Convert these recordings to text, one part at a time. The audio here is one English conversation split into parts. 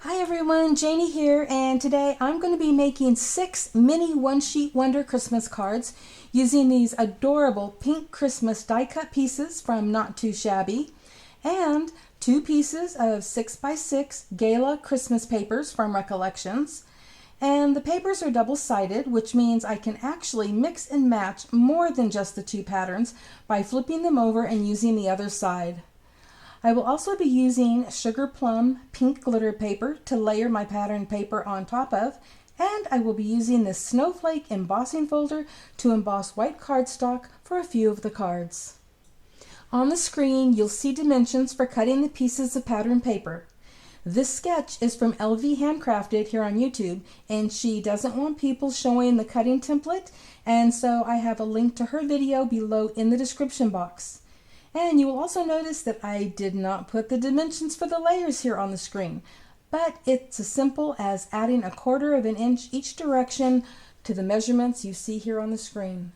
Hi everyone, Janie here, and today I'm going to be making 6 mini one-sheet wonder Christmas cards using these adorable pink Christmas die-cut pieces from Not Too Shabby and 2 pieces of 6x6 Gala Christmas papers from Recollections. And the papers are double-sided, which means I can actually mix and match more than just the 2 patterns by flipping them over and using the other side. I will also be using Sugar Plum pink glitter paper to layer my pattern paper on top of, and I will be using this snowflake embossing folder to emboss white cardstock for a few of the cards. On the screen you'll see dimensions for cutting the pieces of pattern paper. This sketch is from LV Handcrafted here on YouTube, and she doesn't want people showing the cutting template, and so I have a link to her video below in the description box. And you will also notice that I did not put the dimensions for the layers here on the screen, but it's as simple as adding 1/4 of an inch each direction to the measurements you see here on the screen.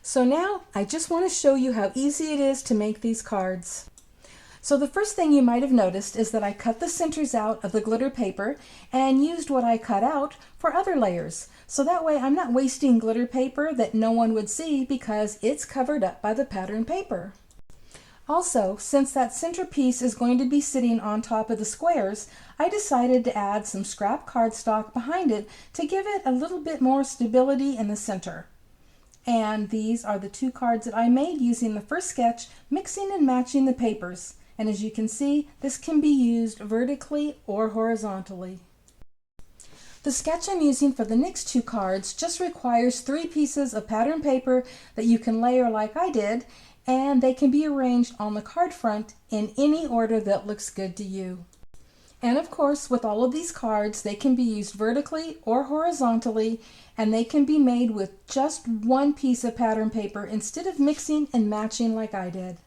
So now I just want to show you how easy it is to make these cards. So the first thing you might have noticed is that I cut the centers out of the glitter paper and used what I cut out for other layers. So that way I'm not wasting glitter paper that no one would see because it's covered up by the pattern paper. Also, since that centerpiece is going to be sitting on top of the squares, I decided to add some scrap cardstock behind it to give it a little bit more stability in the center. And these are the 2 cards that I made using the first sketch, mixing and matching the papers. And as you can see, this can be used vertically or horizontally. The sketch I'm using for the next 2 cards just requires 3 pieces of pattern paper that you can layer like I did, and they can be arranged on the card front in any order that looks good to you. And of course, with all of these cards, they can be used vertically or horizontally, and they can be made with just 1 piece of pattern paper instead of mixing and matching like I did.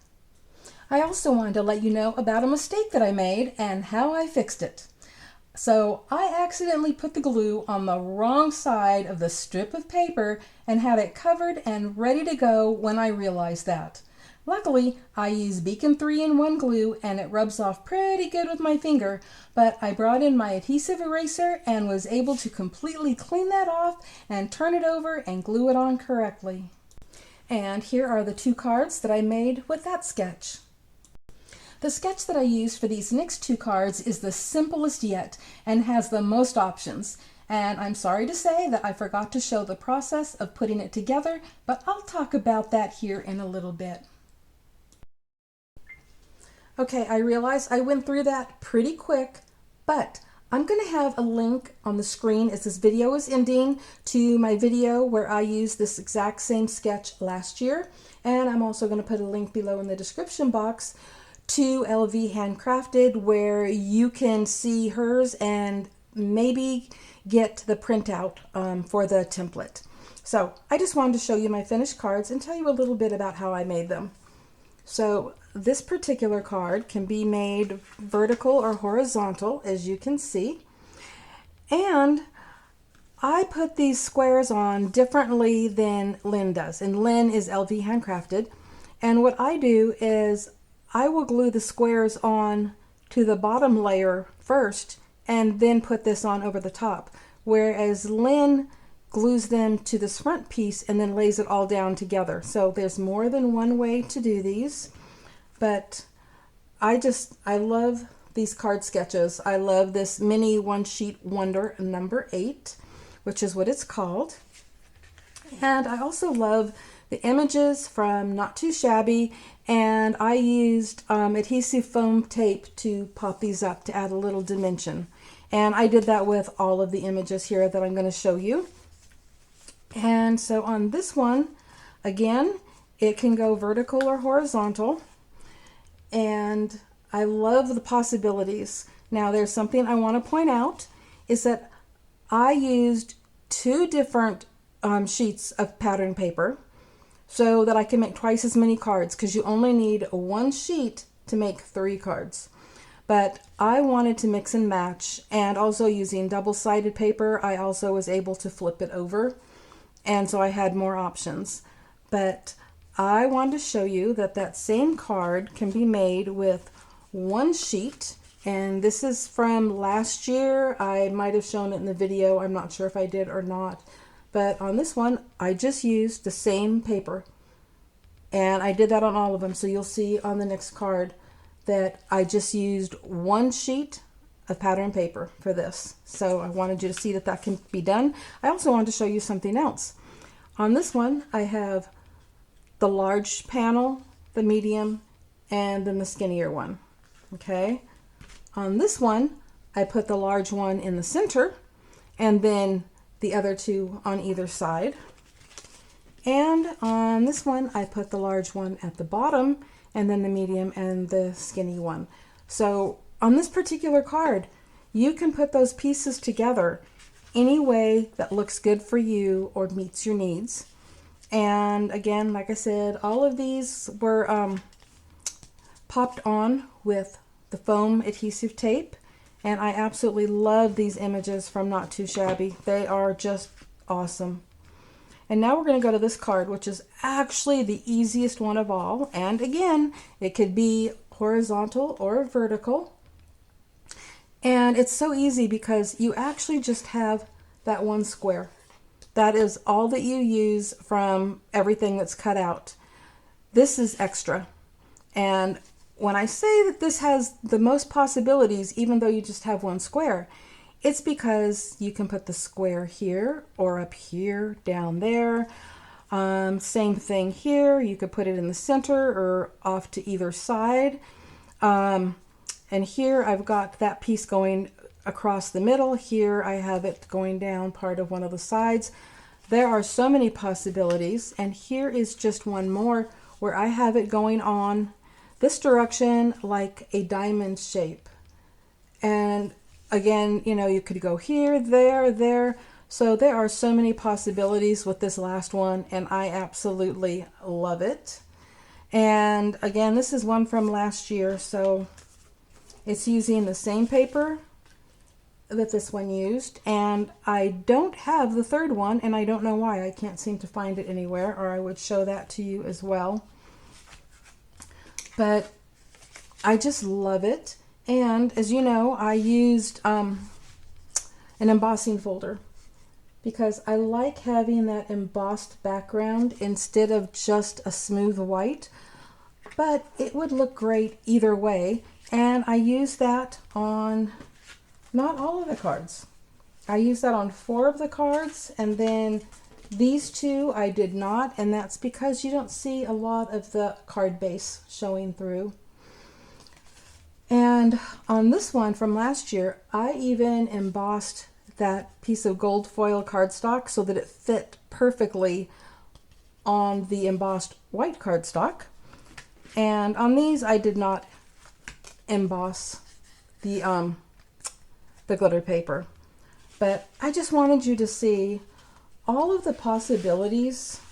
I also wanted to let you know about a mistake that I made and how I fixed it. So I accidentally put the glue on the wrong side of the strip of paper and had it covered and ready to go when I realized that. Luckily, I use Beacon 3-in-1 glue and it rubs off pretty good with my finger, but I brought in my adhesive eraser and was able to completely clean that off and turn it over and glue it on correctly. And here are the 2 cards that I made with that sketch. The sketch that I used for these next 2 cards is the simplest yet and has the most options. And I'm sorry to say that I forgot to show the process of putting it together, but I'll talk about that here in a little bit. Okay, I realize I went through that pretty quick, but I'm going to have a link on the screen as this video is ending to my video where I used this exact same sketch last year. And I'm also going to put a link below in the description box to LV Handcrafted where you can see hers and maybe get the printout for the template. So I just wanted to show you my finished cards and tell you a little bit about how I made them. So this particular card can be made vertical or horizontal, as you can see. And I put these squares on differently than Lynn does. And Lynn is LV Handcrafted. And what I do is I will glue the squares on to the bottom layer first and then put this on over the top. Whereas Lynn glues them to this front piece and then lays it all down together. So there's more than one way to do these, but I love these card sketches. I love this mini one-sheet wonder number 8, which is what it's called. And I also love the images from Not Too Shabby, and I used adhesive foam tape to pop these up to add a little dimension. And I did that with all of the images here that I'm going to show you. And so on this one, again, it can go vertical or horizontal. And I love the possibilities. Now there's something I want to point out is that I used 2 different sheets of pattern paper so that I can make twice as many cards because you only need 1 sheet to make 3 cards. But I wanted to mix and match, and also using double-sided paper, I also was able to flip it over. And so I had more options. But I wanted to show you that that same card can be made with 1 sheet And this is from last year. I might have shown it in the video. I'm not sure if I did or not. But on this one, I just used the same paper. And I did that on all of them. So you'll see on the next card that I just used one sheet of pattern paper for this. So I wanted you to see that that can be done. I also wanted to show you something else. On this one, I have the large panel, the medium, and then the skinnier one. Okay. On this one, I put the large one in the center and then the other two on either side. And on this one, I put the large one at the bottom and then the medium and the skinny one. So on this particular card, you can put those pieces together any way that looks good for you or meets your needs. And again, like I said, all of these were popped on with the foam adhesive tape. And I absolutely love these images from Not Too Shabby. They are just awesome. And now we're going to go to this card, which is actually the easiest one of all. And again, it could be horizontal or vertical. And it's so easy because you actually just have that one square. That is all that you use from everything that's cut out. This is extra. And when I say that this has the most possibilities, even though you just have one square, it's because you can put the square here or up here, down there. Same thing here. You could put it in the center or off to either side. And here I've got that piece going across the middle. Here I have it going down part of one of the sides. There are so many possibilities. And here is just one more where I have it going on this direction like a diamond shape. And again, you know, you could go here, there, there. So there are so many possibilities with this last one, and I absolutely love it. And again, this is one from last year, so it's using the same paper that this one used. And I don't have the third one, and I don't know why. I can't seem to find it anywhere, or I would show that to you as well. But I just love it. And as you know, I used an embossing folder because I like having that embossed background instead of just a smooth white. But it would look great either way. And I used that on not all of the cards. I used that on 4 of the cards, and then these 2 I did not, and that's because you don't see a lot of the card base showing through. And on this one from last year, I even embossed that piece of gold foil cardstock so that it fit perfectly on the embossed white cardstock. And on these, I did not emboss the glitter paper. But I just wanted you to see all of the possibilities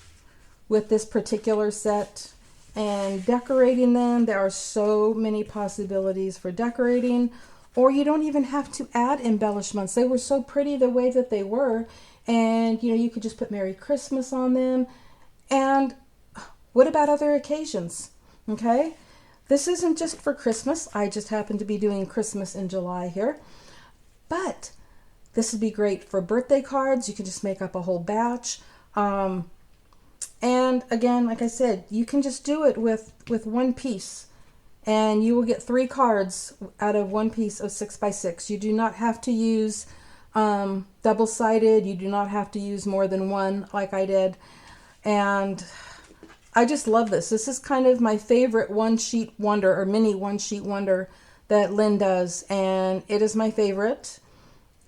with this particular set and decorating them. There are so many possibilities for decorating, or you don't even have to add embellishments. They were so pretty the way that they were, and you know, you could just put Merry Christmas on them. And what about other occasions? Okay, this isn't just for Christmas. I just happen to be doing Christmas in July here, but this would be great for birthday cards. You can just make up a whole batch. And again, like I said, you can just do it with one piece, and you will get 3 cards out of one piece of 6x6. You do not have to use double-sided. You do not have to use more than one like I did. And I just love this. This is kind of my favorite one-sheet wonder, or mini one-sheet wonder that Lynn does, and it is my favorite.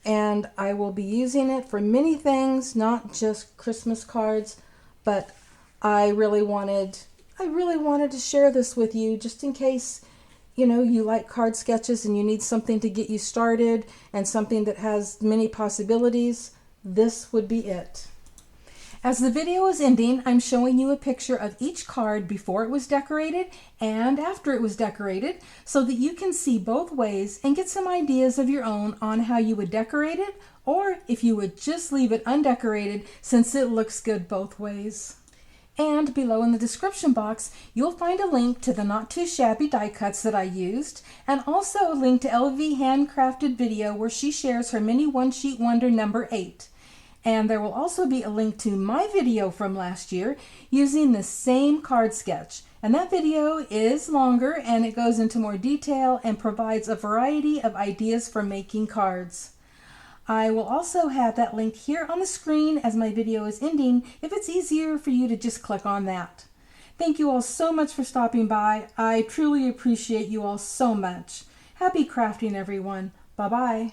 And I will be using it for many things, not just Christmas cards, but I really wanted to share this with you just in case, you know, you like card sketches and you need something to get you started and something that has many possibilities. This would be it. As the video is ending, I'm showing you a picture of each card before it was decorated and after it was decorated so that you can see both ways and get some ideas of your own on how you would decorate it, or if you would just leave it undecorated since it looks good both ways. And below in the description box, you'll find a link to the Not Too Shabby die cuts that I used, and also a link to LV Handcrafted video where she shares her mini one sheet wonder number 8. And there will also be a link to my video from last year using the same card sketch. And that video is longer and it goes into more detail and provides a variety of ideas for making cards. I will also have that link here on the screen as my video is ending if it's easier for you to just click on that. Thank you all so much for stopping by. I truly appreciate you all so much. Happy crafting, everyone. Bye-bye.